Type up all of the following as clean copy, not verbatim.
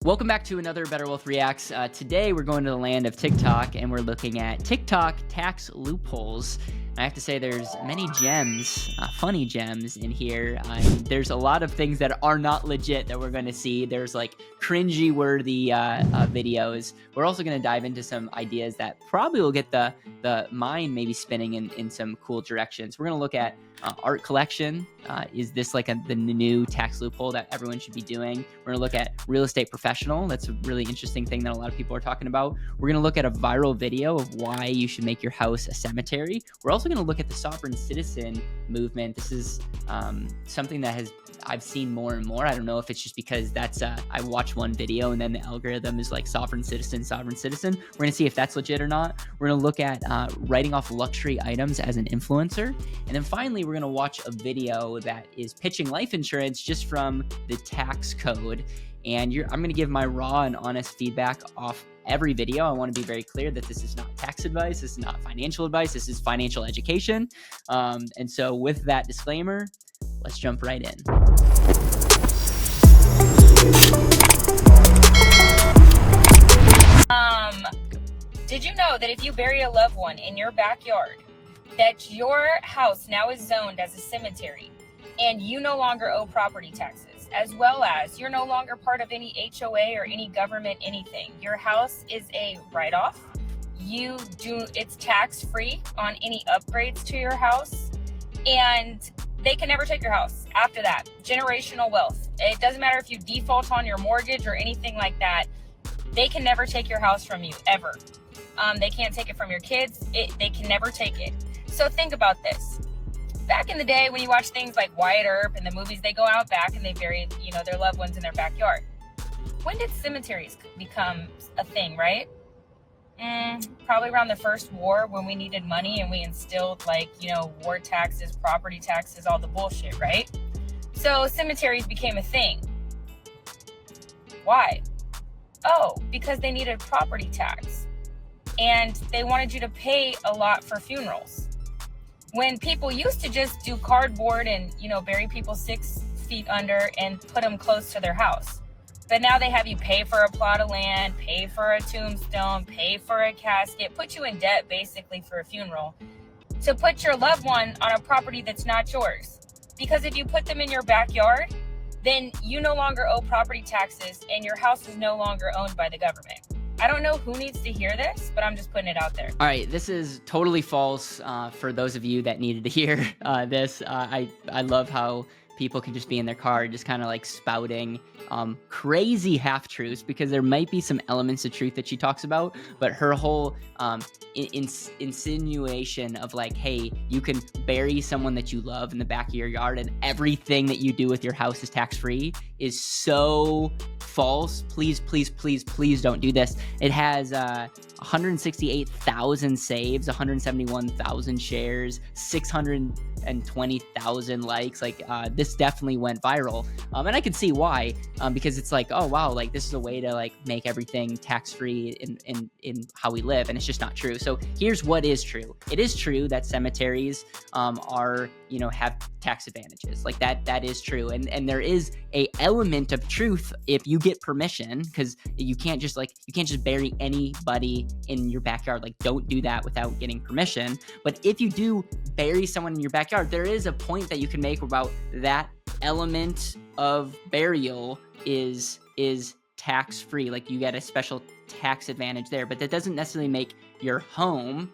Welcome back to another BetterWealth Reacts. Today we're going to the land of TikTok and we're looking at TikTok tax loopholes. I have to say there's many gems, funny gems in here. There's a lot of things that are not legit that we're going to see. There's like cringy-worthy videos. We're also going to dive into some ideas that probably will get the mind maybe spinning in some cool directions. We're going to look at art collection. Is this like the new tax loophole that everyone should be doing? We're going to look at real estate professional. That's a really interesting thing that a lot of people are talking about. We're going to look at a viral video of why you should make your house a cemetery. We're also going to look at the sovereign citizen movement. This is something that I've seen more and more. I don't know if it's just because I watch one video and then the algorithm is like sovereign citizen. We're going to see if that's legit or not. We're going to look at writing off luxury items as an influencer. And then finally, we're going to watch a video that is pitching life insurance just from the tax code. And I'm going to give my raw and honest feedback off every video. I want to be very clear that this is not tax advice. This is not financial advice. This is financial education. And so with that disclaimer, let's jump right in. Did you know that if you bury a loved one in your backyard, that your house now is zoned as a cemetery and you no longer owe property taxes, as well as you're no longer part of any HOA or any government anything? Your house is a write-off. It's tax-free on any upgrades to your house, and they can never take your house after that. Generational wealth. It doesn't matter if you default on your mortgage or anything like that. They can never take your house from you, ever. They can't take it from your kids. They can never take it. So think about this. Back in the day when you watch things like Wyatt Earp and the movies, they go out back and they bury, their loved ones in their backyard. When did cemeteries become a thing, right? Probably around the first war, when we needed money and we instilled war taxes, property taxes, all the bullshit, right? So cemeteries became a thing. Why? Oh, because they needed property tax and they wanted you to pay a lot for funerals. When people used to just do cardboard and, bury people 6 feet under and put them close to their house. But now they have you pay for a plot of land, pay for a tombstone, pay for a casket, put you in debt basically for a funeral to put your loved one on a property that's not yours. Because if you put them in your backyard, then you no longer owe property taxes and your house is no longer owned by the government. I don't know who needs to hear this, but I'm just putting it out there. All right, this is totally false for those of you that needed to hear this. I love how people can just be in their car just kind of like spouting crazy half-truths, because there might be some elements of truth that she talks about, but her whole insinuation of like, hey, you can bury someone that you love in the back of your yard and everything that you do with your house is tax-free is so false. Please don't do this. It has 168,000 saves, 171,000 shares, 620,000 likes. This definitely went viral, and I can see why, because it's like, oh wow, like this is a way to like make everything tax-free in how we live, and it's just not true. So here's what is true. It is true that cemeteries are have tax advantages. Like that is true, and there is a element of truth if you get permission, because you can't just bury anybody in your backyard. Like, don't do that without getting permission. But if you do bury someone in your backyard, there is a point that you can make about that element of burial is tax-free. Like, you get a special tax advantage there, but that doesn't necessarily make your home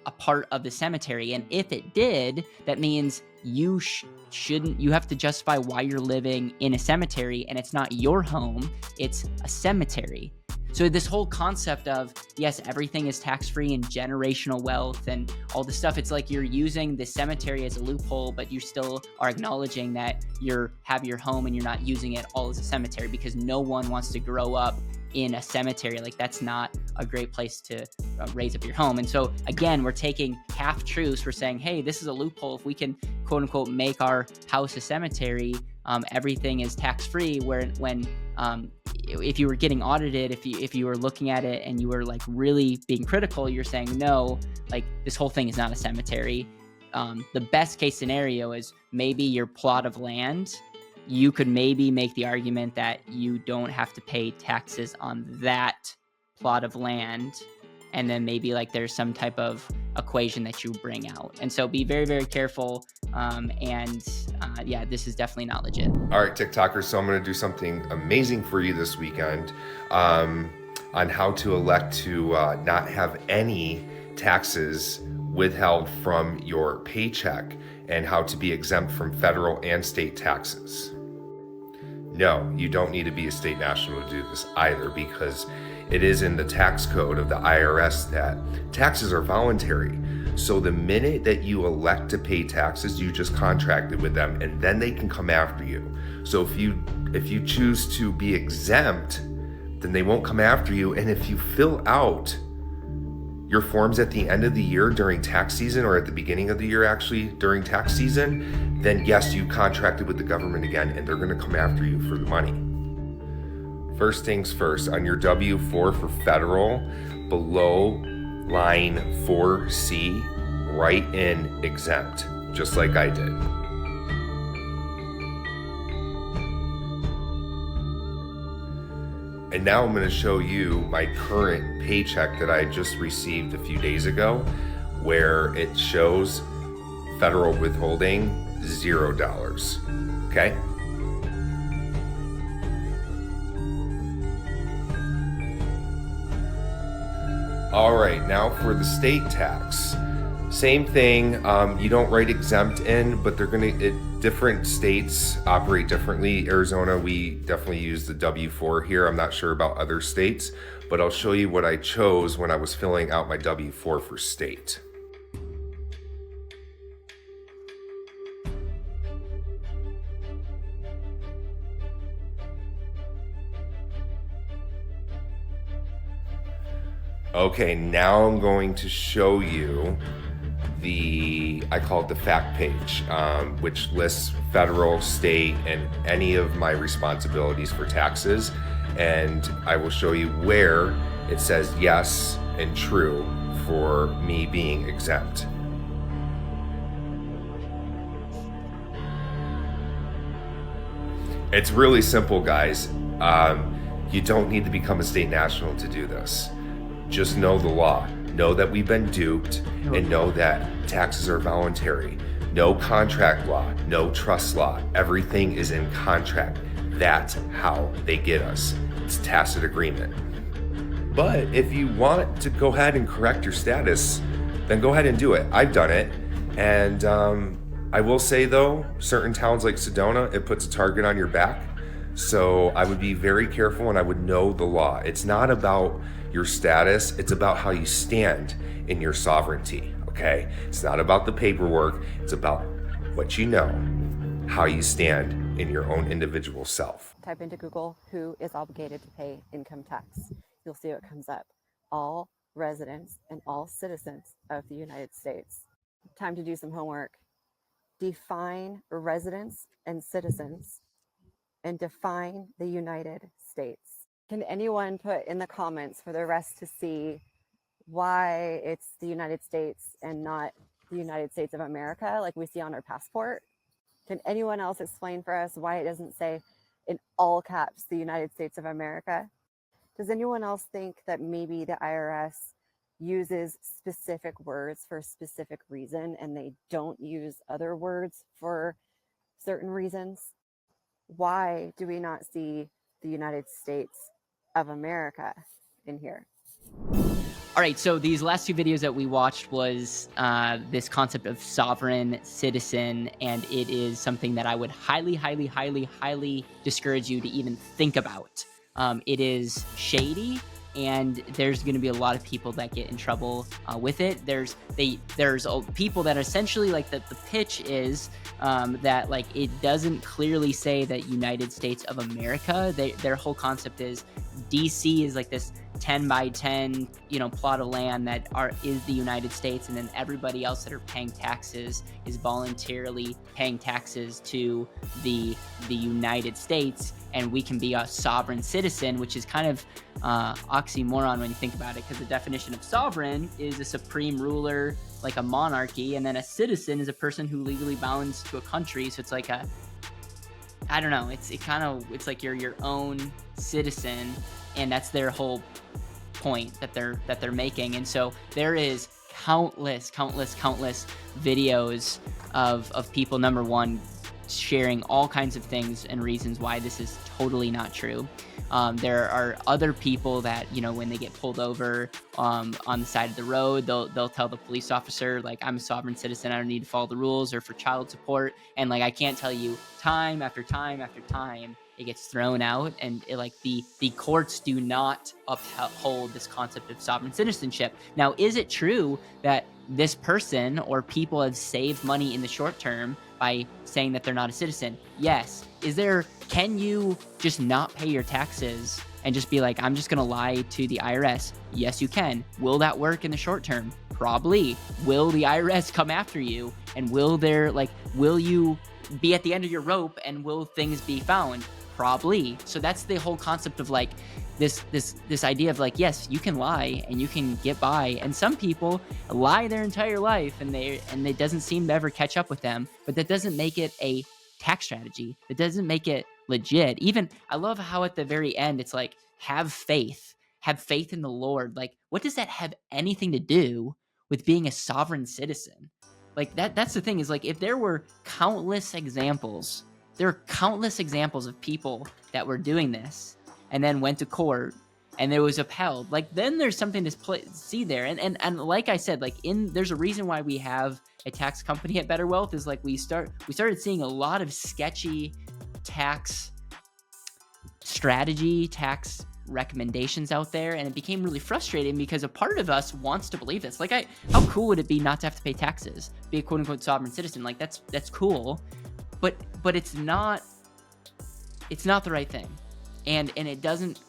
a part of the cemetery. And if it did, that means you shouldn't. You have to justify why you're living in a cemetery, and it's not your home, it's a cemetery. So this whole concept of, yes, everything is tax-free and generational wealth and all this stuff, it's like you're using the cemetery as a loophole, but you still are acknowledging that you have your home and you're not using it all as a cemetery, because no one wants to grow up in a cemetery. Like, that's not a great place to raise up your home. And so again, we're taking half truths. We're saying, hey, this is a loophole. If we can quote unquote make our house a cemetery, everything is tax-free. When if you were getting audited, if you were looking at it and you were like really being critical, you're saying, no, like this whole thing is not a cemetery. The best case scenario is maybe your plot of land you could maybe make the argument that you don't have to pay taxes on that plot of land. And then maybe like there's some type of equation that you bring out. And so be very, very careful. Yeah, this is definitely not legit. All right, TikTokers. So I'm going to do something amazing for you this weekend on how to elect to not have any taxes withheld from your paycheck and how to be exempt from federal and state taxes. No, you don't need to be a state national to do this either, because it is in the tax code of the IRS that taxes are voluntary. So the minute that you elect to pay taxes, you just contracted with them, and then they can come after you. So if you choose to be exempt, then they won't come after you. And if you fill out your forms at the end of the year during tax season, or at the beginning of the year actually during tax season, then yes, you contracted with the government again, and they're going to come after you for the money. First things first, on your W-4 for federal, below line 4C, write in exempt, just like I did. And now I'm going to show you my current paycheck that I just received a few days ago, where it shows federal withholding $0. Okay? All right, now for the state tax. Same thing, you don't write exempt in, but different states operate differently. Arizona, we definitely use the W-4 here. I'm not sure about other states, but I'll show you what I chose when I was filling out my W-4 for state. Okay, now I'm going to show you I call it the fact page, which lists federal, state, and any of my responsibilities for taxes. And I will show you where it says yes and true for me being exempt. It's really simple, guys. You don't need to become a state national to do this. Just know the law. Know that we've been duped, and know that taxes are voluntary. No contract law, no trust law. Everything is in contract. That's how they get us. It's tacit agreement. But if you want to go ahead and correct your status, then go ahead and do it. I've done it. And I will say though, certain towns like Sedona, it puts a target on your back. So I would be very careful, and I would know the law. It's not about your status, it's about how you stand in your sovereignty, okay? It's not about the paperwork, it's about what you know, how you stand in your own individual self. Type into Google, who is obligated to pay income tax. You'll see what comes up. All residents and all citizens of the United States. Time to do some homework. Define residents and citizens, and define the United States. Can anyone put in the comments for the rest to see why it's the United States and not the United States of America like we see on our passport? Can anyone else explain for us why it doesn't say in all caps the United States of America? Does anyone else think that maybe the IRS uses specific words for a specific reason and they don't use other words for certain reasons? Why do we not see the United States of America in here? All right, so these last two videos that we watched was this concept of sovereign citizen, and it is something that I would highly, highly, highly, highly discourage you to even think about. It is shady, and there's going to be a lot of people that get in trouble with it. There's people that essentially, like, the pitch is that, like, it doesn't clearly say that United States of America. Their whole concept is DC is like this 10 by 10 plot of land that is the United States, and then everybody else that are paying taxes is voluntarily paying taxes to the United States, and we can be a sovereign citizen, which is kind of oxymoron when you think about it, because the definition of sovereign is a supreme ruler, like a monarchy, and then a citizen is a person who legally bounds to a country. So it's like I don't know. It's like you're your own citizen, and that's their whole point that they're making. And so there is countless videos of people, number one, sharing all kinds of things and reasons why this is totally not true. There are other people that, you know, when they get pulled over on the side of the road, they'll tell the police officer, like, I'm a sovereign citizen, I don't need to follow the rules, or for child support. And like, I can't tell you, time after time after time, it gets thrown out, and like the courts do not uphold this concept of sovereign citizenship. Now, is it true that this person or people have saved money in the short term by saying that they're not a citizen? Yes. Can you just not pay your taxes and just be like, I'm just going to lie to the IRS? Yes, you can. Will that work in the short term? Probably. Will the IRS come after you? And will you be at the end of your rope, and will things be found? Probably. So that's the whole concept of like this idea of like, yes, you can lie and you can get by. And some people lie their entire life, and it doesn't seem to ever catch up with them. But that doesn't make it a tax strategy. It doesn't make it legit. Even I love how at the very end it's like, have faith in the Lord. Like, what does that have anything to do with being a sovereign citizen? Like that's the thing, is like, if there were there are countless examples of people that were doing this and then went to court and it was upheld. Like, then there's something to see there. And like I said, like, there's a reason why we have a tax company at BetterWealth, is like we started seeing a lot of sketchy tax strategy, tax recommendations out there, and it became really frustrating because a part of us wants to believe this. Like, how cool would it be not to have to pay taxes, be a quote unquote sovereign citizen? Like, that's cool, but it's not the right thing, and it doesn't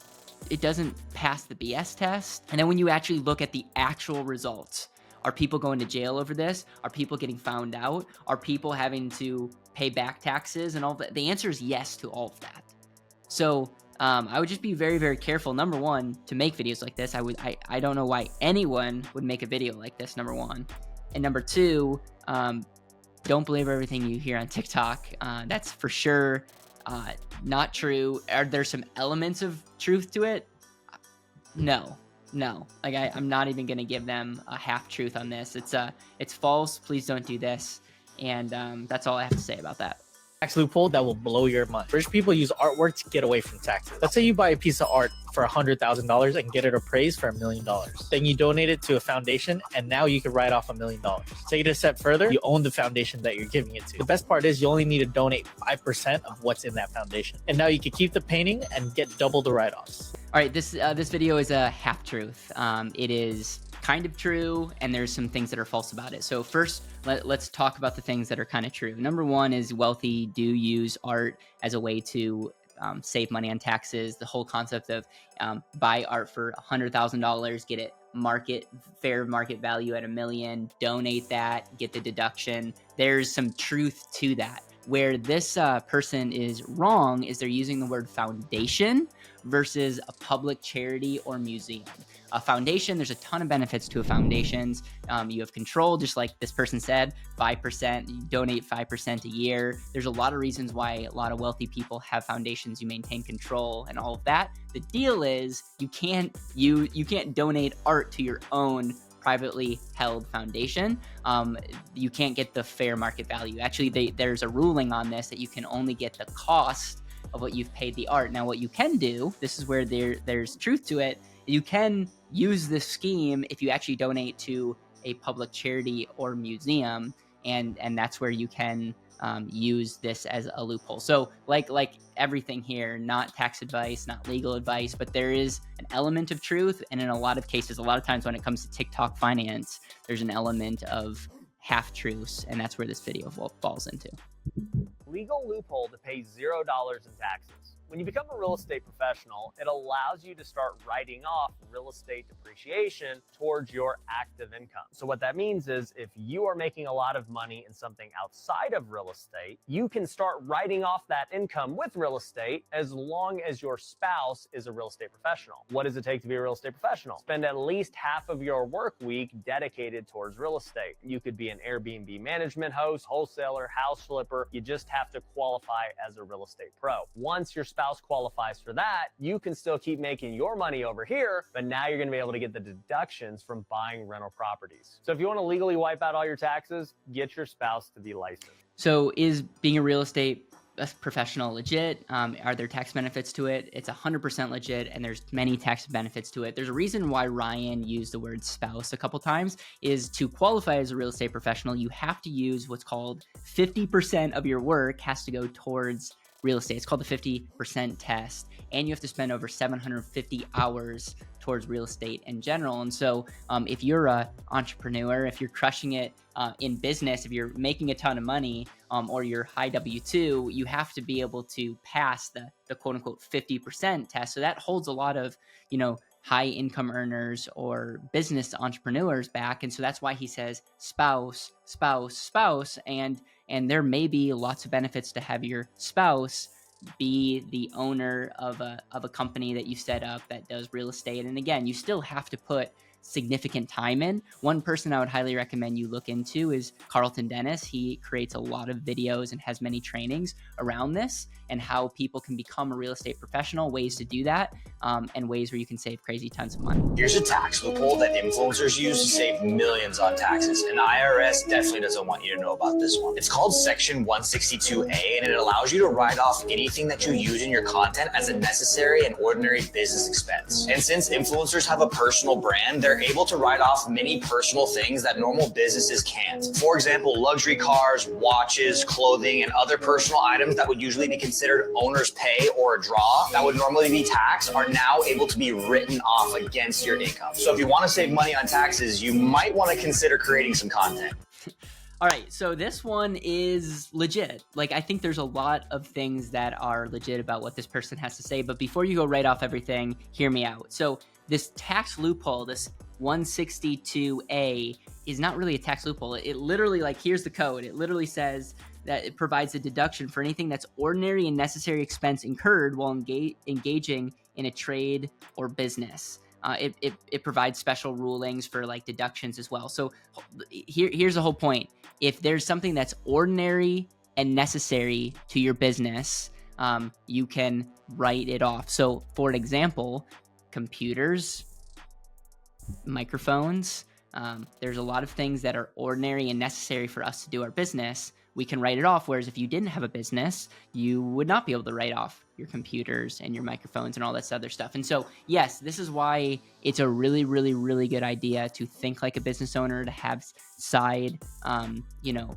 pass the BS test. And then when you actually look at the actual results, are people going to jail over this? Are people getting found out? Are people having to pay back taxes and all that? The answer is yes to all of that. So I would just be very, very careful, number one, to make videos like this. I don't know why anyone would make a video like this, number one. And number two, don't believe everything you hear on TikTok. That's for sure not true. Are there some elements of truth to it? No. Like, I'm not even going to give them a half truth on this. It's false. Please don't do this. And that's all I have to say about that. Tax loophole that will blow your mind. Rich people use artwork to get away from taxes. Let's say you buy a piece of art for $100,000 and get it appraised for $1 million. Then you donate it to a foundation, and now you can write off $1 million. Take it a step further, you own the foundation that you're giving it to. The best part is you only need to donate 5% of what's in that foundation. And now you can keep the painting and get double the write-offs. All right, this video is a half truth. It is kind of true, and there's some things that are false about it. So first, let's talk about the things that are kind of true. Number one is wealthy do use art as a way to save money on taxes. The whole concept of buy art for $100,000, get it fair market value at $1 million, donate that, get the deduction. There's some truth to that. Where this person is wrong is they're using the word foundation versus a public charity or museum. A foundation, there's a ton of benefits to a foundations. You have control, just like this person said, 5%, you donate 5% a year. There's a lot of reasons why a lot of wealthy people have foundations. You maintain control and all of that. The deal is you can't donate art to your own privately held foundation. You can't get the fair market value. Actually, there's a ruling on this that you can only get the cost of what you've paid the art. Now, what you can do, this is where there's truth to it, you can use this scheme if you actually donate to a public charity or museum, and that's where you can use this as a loophole. So like everything here, not tax advice, not legal advice, but there is an element of truth. And in a lot of cases, a lot of times when it comes to TikTok finance, there's an element of half truths, and that's where this video falls into. Legal loophole to pay $0 in taxes. When you become a real estate professional, it allows you to start writing off real estate depreciation towards your active income. So what that means is if you are making a lot of money in something outside of real estate, you can start writing off that income with real estate as long as your spouse is a real estate professional. What does it take to be a real estate professional? Spend at least half of your work week dedicated towards real estate. You could be an Airbnb management host, wholesaler, house flipper. You just have to qualify as a real estate pro. Once your spouse qualifies for that, you can still keep making your money over here, but now you're going to be able to get the deductions from buying rental properties. So if you want to legally wipe out all your taxes, get your spouse to be licensed. So is being a real estate professional legit? Are there tax benefits to it? It's 100% legit, and there's many tax benefits to it. There's a reason why Ryan used the word spouse a couple times. Is to qualify as a real estate professional, you have to use what's called 50% of your work has to go towards real estate. It's called the 50% test, and you have to spend over 750 hours towards real estate in general. And so if you're an entrepreneur, if you're crushing it in business, if you're making a ton of money, or you're high W-2, you have to be able to pass the quote unquote 50% test. So that holds a lot of, high income earners or business entrepreneurs back. And so that's why he says spouse, spouse, spouse. And there may be lots of benefits to have your spouse be the owner of a company that you set up that does real estate. And again, you still have to put significant time in. One person I would highly recommend you look into is Carlton Dennis. He creates a lot of videos and has many trainings around this and how people can become a real estate professional, ways to do that, and ways where you can save crazy tons of money. Here's a tax loophole that influencers use to save millions on taxes, and the IRS definitely doesn't want you to know about this one. It's called Section 162A, and it allows you to write off anything that you use in your content as a necessary and ordinary business expense. And since influencers have a personal brand, they're able to write off many personal things that normal businesses can't. For example, luxury cars, watches, clothing, and other personal items that would usually be considered owner's pay or a draw that would normally be taxed are now able to be written off against your income. So if you want to save money on taxes, you might want to consider creating some content. All right, so this one is legit. I think there's a lot of things that are legit about what this person has to say, but before you go right off everything, hear me out. So this tax loophole, this 162A, is not really a tax loophole. It literally, here's the code. It literally says that it provides a deduction for anything that's ordinary and necessary expense incurred while engaging in a trade or business. It provides special rulings for deductions as well. So here's the whole point. If there's something that's ordinary and necessary to your business, you can write it off. So for an example, computers, microphones, there's a lot of things that are ordinary and necessary for us to do our business. We can write it off. Whereas if you didn't have a business, you would not be able to write off your computers and your microphones and all this other stuff. And so, yes, this is why it's a really, really, really good idea to think like a business owner, to have side,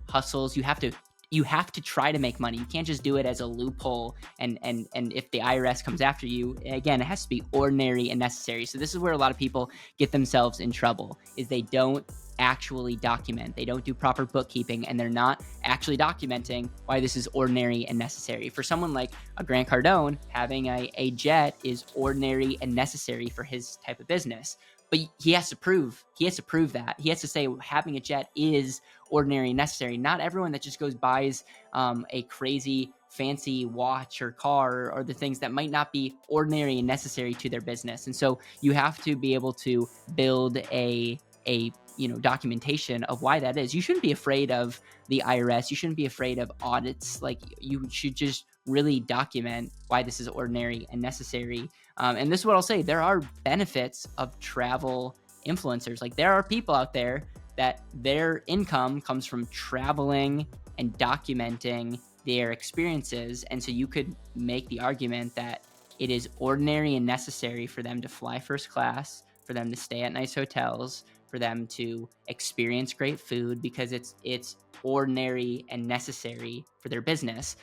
hustles. You have to try to make money. You can't just do it as a loophole. And if the IRS comes after you, again, it has to be ordinary and necessary. So this is where a lot of people get themselves in trouble, is they don't actually document. They don't do proper bookkeeping, and they're not actually documenting why this is ordinary and necessary. For someone like a Grant Cardone, having a jet is ordinary and necessary for his type of business. But he has to prove that. He has to say having a jet is ordinary and necessary. Not everyone that just goes buys a crazy fancy watch or car or the things that might not be ordinary and necessary to their business. And so you have to be able to build a documentation of why that is. You shouldn't be afraid of the IRS. You shouldn't be afraid of audits. You should just really document why this is ordinary and necessary. And this is what I'll say. There are benefits of travel influencers. There are people out there that their income comes from traveling and documenting their experiences. And so you could make the argument that it is ordinary and necessary for them to fly first class, for them to stay at nice hotels, for them to experience great food, because it's ordinary and necessary for their business.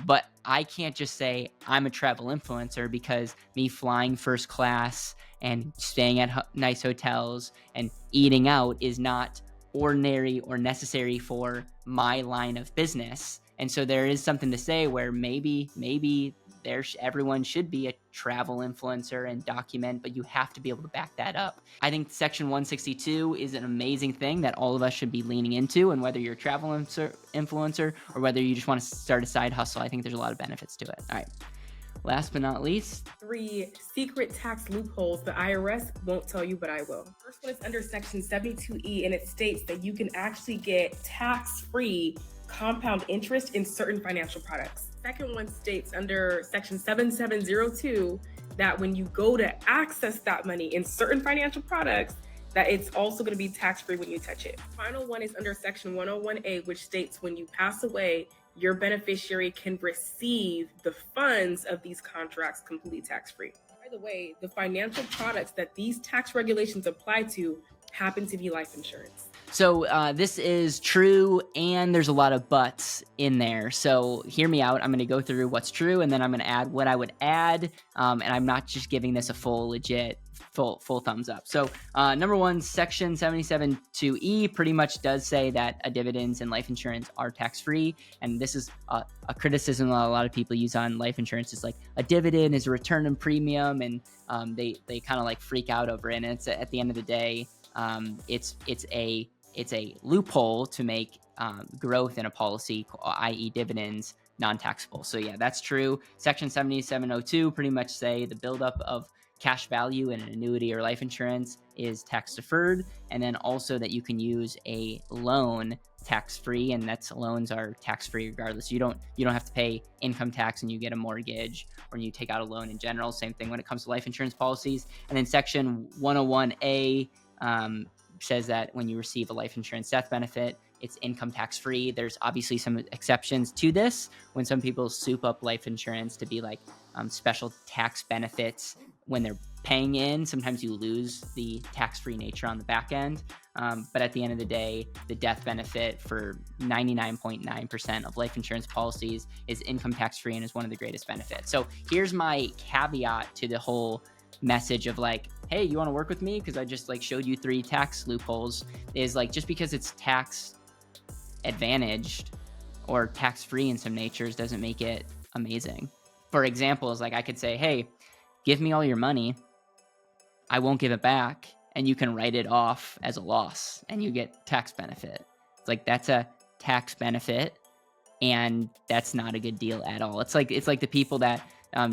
But I can't just say I'm a travel influencer because me flying first class and staying at nice hotels and eating out is not ordinary or necessary for my line of business. And so there is something to say where maybe everyone should be a travel influencer and document, but you have to be able to back that up. I think Section 162 is an amazing thing that all of us should be leaning into, and whether you're a travel influencer or whether you just want to start a side hustle, I think there's a lot of benefits to it. All right. Last but not least, 3 secret tax loopholes the IRS won't tell you, but I will. First one is under Section 72E, and it states that you can actually get tax-free compound interest in certain financial products. Second one states under Section 7702 that when you go to access that money in certain financial products, that it's also going to be tax-free when you touch it. Final one is under Section 101A, which states when you pass away, your beneficiary can receive the funds of these contracts completely tax-free. By the way, the financial products that these tax regulations apply to happen to be life insurance. So this is true, and there's a lot of buts in there. So hear me out. I'm going to go through what's true, and then I'm going to add what I would add. And I'm not just giving this a full thumbs up. So number one, Section 77(2)(e) pretty much does say that dividends and life insurance are tax-free. And this is a criticism that a lot of people use on life insurance. Is like a dividend is a return on premium, and they kind of like freak out over it. And it's at the end of the day, it's a loophole to make growth in a policy, i.e. dividends, non-taxable. So yeah, that's true. Section 7702 pretty much say the buildup of cash value in an annuity or life insurance is tax deferred, and then also that you can use a loan tax-free, and loans are tax-free regardless. You don't have to pay income tax when you get a mortgage or when you take out a loan in general. Same thing when it comes to life insurance policies. And then Section 101A says that when you receive a life insurance death benefit, it's income tax free. There's obviously some exceptions to this when some people soup up life insurance to be like special tax benefits when they're paying in. Sometimes you lose the tax-free nature on the back end. But at the end of the day, the death benefit for 99.9% of life insurance policies is income tax-free and is one of the greatest benefits. So here's my caveat to the whole message of like, hey, you want to work with me because I just like showed you 3 tax loopholes, is like just because it's tax advantaged or tax free in some natures doesn't make it amazing. For example, is like I could say, hey, give me all your money, I won't give it back, and you can write it off as a loss and you get tax benefit. It's like that's a tax benefit, and that's not a good deal at all. It's like the people that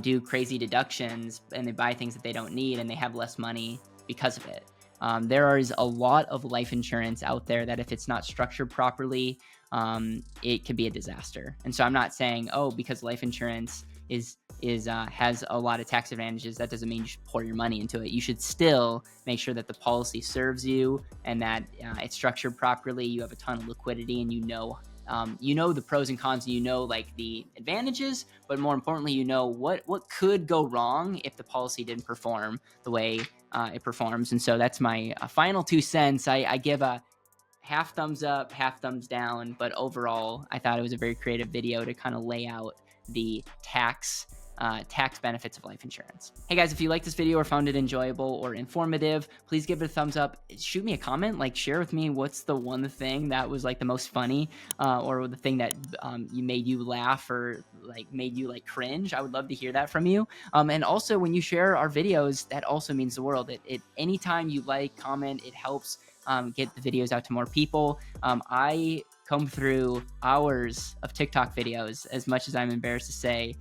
do crazy deductions and they buy things that they don't need and they have less money because of it. There is a lot of life insurance out there that if it's not structured properly, it could be a disaster. And so I'm not saying, oh, because life insurance has a lot of tax advantages, that doesn't mean you should pour your money into it. You should still make sure that the policy serves you and that it's structured properly. You have a ton of liquidity, and you know the pros and cons, and you know like the advantages, but more importantly, you know what could go wrong if the policy didn't perform the way it performs. And so that's my final 2 cents. I give a half thumbs up, half thumbs down, but overall, I thought it was a very creative video to kind of lay out the tax benefits of life insurance. Hey guys, if you like this video or found it enjoyable or informative, please give it a thumbs up. Shoot me a comment, like share with me what's the one thing that was like the most funny or the thing that made you laugh or like made you like cringe. I would love to hear that from you. And also when you share our videos, that also means the world. It anytime you like, comment, it helps get the videos out to more people. I come through hours of TikTok videos, as much as I'm embarrassed to say,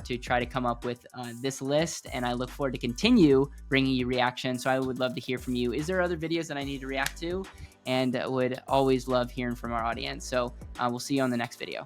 to try to come up with this list. And I look forward to continue bringing you reactions. So I would love to hear from you. Is there other videos that I need to react to? And would always love hearing from our audience. So we'll see you on the next video.